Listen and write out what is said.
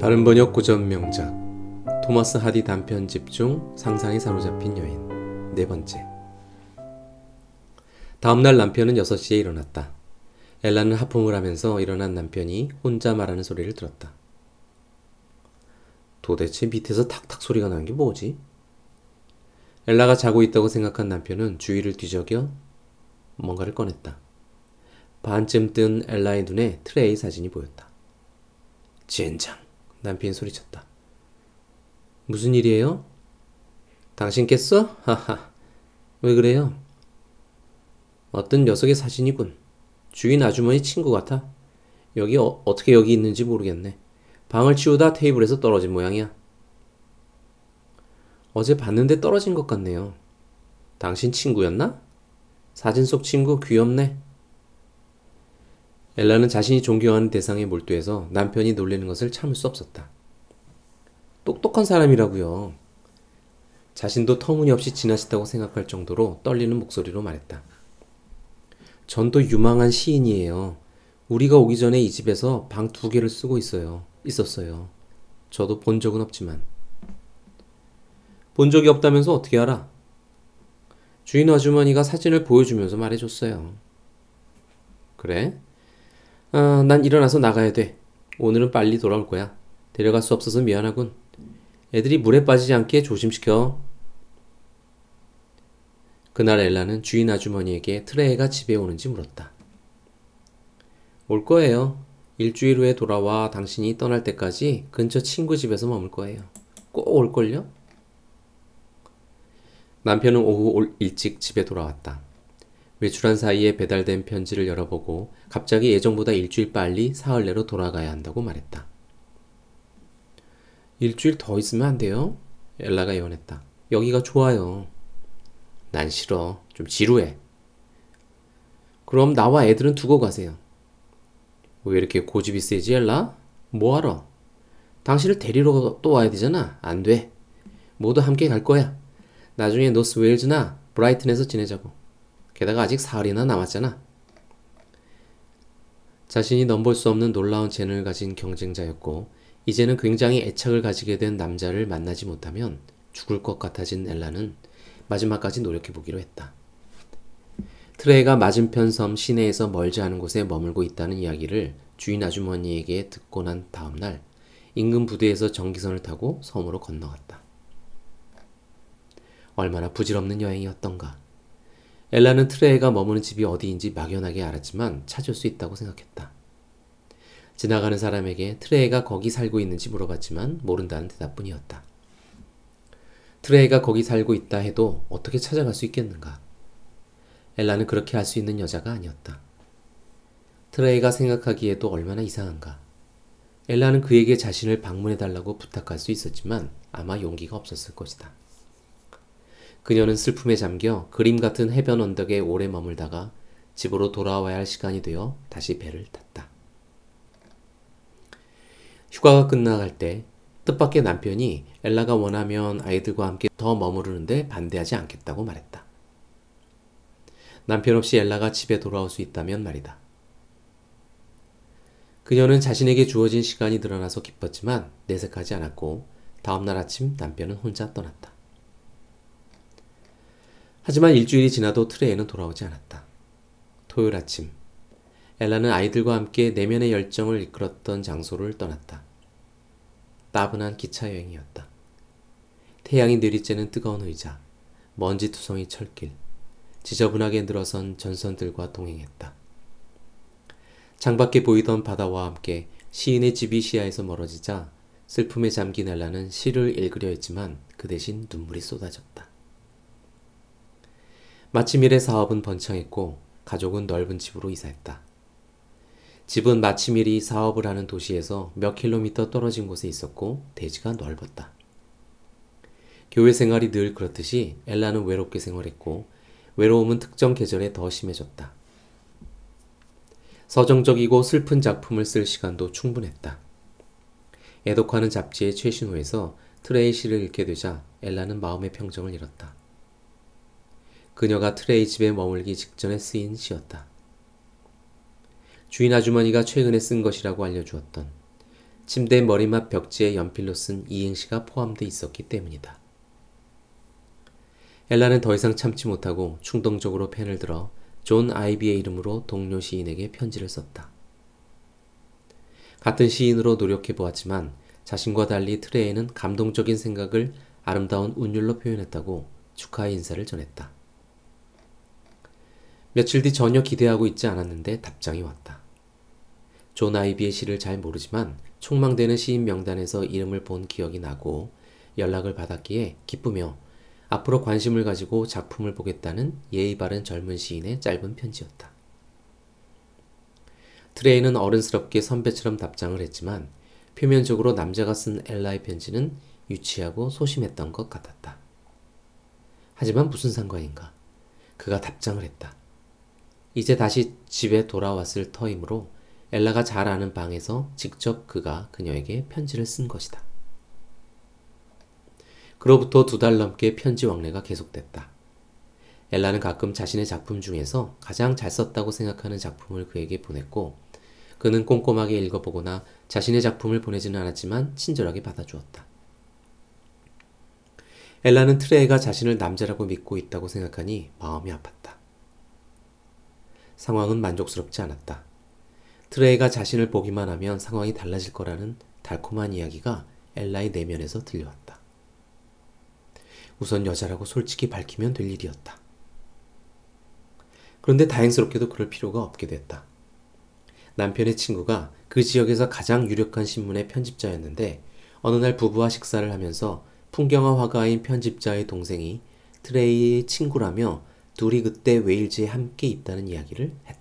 다른 번역 고전 명작 토마스 하디 단편집 중 상상에 사로잡힌 여인 네 번째. 다음날 남편은 6시에 일어났다. 엘라는 하품을 하면서 일어난 남편이 혼자 말하는 소리를 들었다. 도대체 밑에서 탁탁 소리가 나는 게 뭐지? 엘라가 자고 있다고 생각한 남편은 주위를 뒤적여 뭔가를 꺼냈다. 반쯤 뜬 엘라의 눈에 트레이 사진이 보였다. 젠장! 남편이 소리쳤다. 무슨 일이에요? 당신 깼어? 하하. 왜 그래요? 어떤 녀석의 사진이군. 주인 아주머니 친구 같아. 어떻게 여기 있는지 모르겠네. 방을 치우다 테이블에서 떨어진 모양이야. 어제 봤는데 떨어진 것 같네요. 당신 친구였나? 사진 속 친구 귀엽네. 엘라는 자신이 존경하는 대상에 몰두해서 남편이 놀라는 것을 참을 수 없었다. 똑똑한 사람이라고요. 자신도 터무니없이 지나치다고 생각할 정도로 떨리는 목소리로 말했다. 전도 유망한 시인이에요. 우리가 오기 전에 이 집에서 방 2개를 쓰고 있었어요. 저도 본 적은 없지만. 본 적이 없다면서 어떻게 알아? 주인 아주머니가 사진을 보여주면서 말해줬어요. 그래? 난 일어나서 나가야 돼. 오늘은 빨리 돌아올 거야. 데려갈 수 없어서 미안하군. 애들이 물에 빠지지 않게 조심시켜. 그날 엘라는 주인 아주머니에게 트레이가 집에 오는지 물었다. 올 거예요. 일주일 후에 돌아와 당신이 떠날 때까지 근처 친구 집에서 머물 거예요. 꼭 올걸요? 남편은 오후 일찍 집에 돌아왔다. 외출한 사이에 배달된 편지를 열어보고 갑자기 예정보다 일주일 빨리 사흘 내로 돌아가야 한다고 말했다. 일주일 더 있으면 안 돼요? 엘라가 예언했다. 여기가 좋아요. 난 싫어. 좀 지루해. 그럼 나와 애들은 두고 가세요. 왜 이렇게 고집이 세지, 엘라? 뭐하러? 당신을 데리러 또 와야 되잖아. 안 돼. 모두 함께 갈 거야. 나중에 노스웨일즈나 브라이튼에서 지내자고. 게다가 아직 사흘이나 남았잖아. 자신이 넘볼 수 없는 놀라운 재능을 가진 경쟁자였고 이제는 굉장히 애착을 가지게 된 남자를 만나지 못하면 죽을 것 같아진 엘라는 마지막까지 노력해보기로 했다. 트레이가 맞은편 섬 시내에서 멀지 않은 곳에 머물고 있다는 이야기를 주인 아주머니에게 듣고 난 다음날 인근 부두에서 전기선을 타고 섬으로 건너갔다. 얼마나 부질없는 여행이었던가. 엘라는 트레이가 머무는 집이 어디인지 막연하게 알았지만 찾을 수 있다고 생각했다. 지나가는 사람에게 트레이가 거기 살고 있는지 물어봤지만 모른다는 대답뿐이었다. 트레이가 거기 살고 있다 해도 어떻게 찾아갈 수 있겠는가? 엘라는 그렇게 할 수 있는 여자가 아니었다. 트레이가 생각하기에도 얼마나 이상한가. 엘라는 그에게 자신을 방문해달라고 부탁할 수 있었지만 아마 용기가 없었을 것이다. 그녀는 슬픔에 잠겨 그림 같은 해변 언덕에 오래 머물다가 집으로 돌아와야 할 시간이 되어 다시 배를 탔다. 휴가가 끝나갈 때 뜻밖의 남편이 엘라가 원하면 아이들과 함께 더 머무르는데 반대하지 않겠다고 말했다. 남편 없이 엘라가 집에 돌아올 수 있다면 말이다. 그녀는 자신에게 주어진 시간이 늘어나서 기뻤지만 내색하지 않았고 다음날 아침 남편은 혼자 떠났다. 하지만 일주일이 지나도 트레이는 돌아오지 않았다. 토요일 아침 엘라는 아이들과 함께 내면의 열정을 이끌었던 장소를 떠났다. 따분한 기차 여행이었다. 태양이 내리쬐는 뜨거운 의자, 먼지투성이 철길, 지저분하게 늘어선 전선들과 동행했다. 창밖에 보이던 바다와 함께 시인의 집이 시야에서 멀어지자 슬픔에 잠긴 엘라는 시를 읽으려 했지만 그 대신 눈물이 쏟아졌다. 마침 일의 사업은 번창했고 가족은 넓은 집으로 이사했다. 집은 마침 일이 사업을 하는 도시에서 몇 킬로미터 떨어진 곳에 있었고 대지가 넓었다. 교회 생활이 늘 그렇듯이 엘라는 외롭게 생활했고 외로움은 특정 계절에 더 심해졌다. 서정적이고 슬픈 작품을 쓸 시간도 충분했다. 애독하는 잡지의 최신호에서 트레이 시를 읽게 되자 엘라는 마음의 평정을 잃었다. 그녀가 트레이 집에 머물기 직전에 쓰인 시였다. 주인 아주머니가 최근에 쓴 것이라고 알려주었던 침대 머리맡 벽지에 연필로 쓴 이행시가 포함되어 있었기 때문이다. 엘라는 더 이상 참지 못하고 충동적으로 펜을 들어 존 아이비의 이름으로 동료 시인에게 편지를 썼다. 같은 시인으로 노력해 보았지만 자신과 달리 트레이는 감동적인 생각을 아름다운 운율로 표현했다고 축하의 인사를 전했다. 며칠 뒤 전혀 기대하고 있지 않았는데 답장이 왔다. 존 아이비의 시를 잘 모르지만 촉망되는 시인 명단에서 이름을 본 기억이 나고 연락을 받았기에 기쁘며 앞으로 관심을 가지고 작품을 보겠다는 예의 바른 젊은 시인의 짧은 편지였다. 트레이는 어른스럽게 선배처럼 답장을 했지만 표면적으로 남자가 쓴 엘라의 편지는 유치하고 소심했던 것 같았다. 하지만 무슨 상관인가? 그가 답장을 했다. 이제 다시 집에 돌아왔을 터이므로 엘라가 잘 아는 방에서 직접 그가 그녀에게 편지를 쓴 것이다. 그로부터 2달 넘게 편지 왕래가 계속됐다. 엘라는 가끔 자신의 작품 중에서 가장 잘 썼다고 생각하는 작품을 그에게 보냈고 그는 꼼꼼하게 읽어보거나 자신의 작품을 보내지는 않았지만 친절하게 받아주었다. 엘라는 트레이가 자신을 남자라고 믿고 있다고 생각하니 마음이 아팠다. 상황은 만족스럽지 않았다. 트레이가 자신을 보기만 하면 상황이 달라질 거라는 달콤한 이야기가 엘라의 내면에서 들려왔다. 우선 여자라고 솔직히 밝히면 될 일이었다. 그런데 다행스럽게도 그럴 필요가 없게 됐다. 남편의 친구가 그 지역에서 가장 유력한 신문의 편집자였는데 어느 날 부부와 식사를 하면서 풍경화 화가인 편집자의 동생이 트레이의 친구라며 둘이 그때 웨일즈에 함께 있다는 이야기를 했다.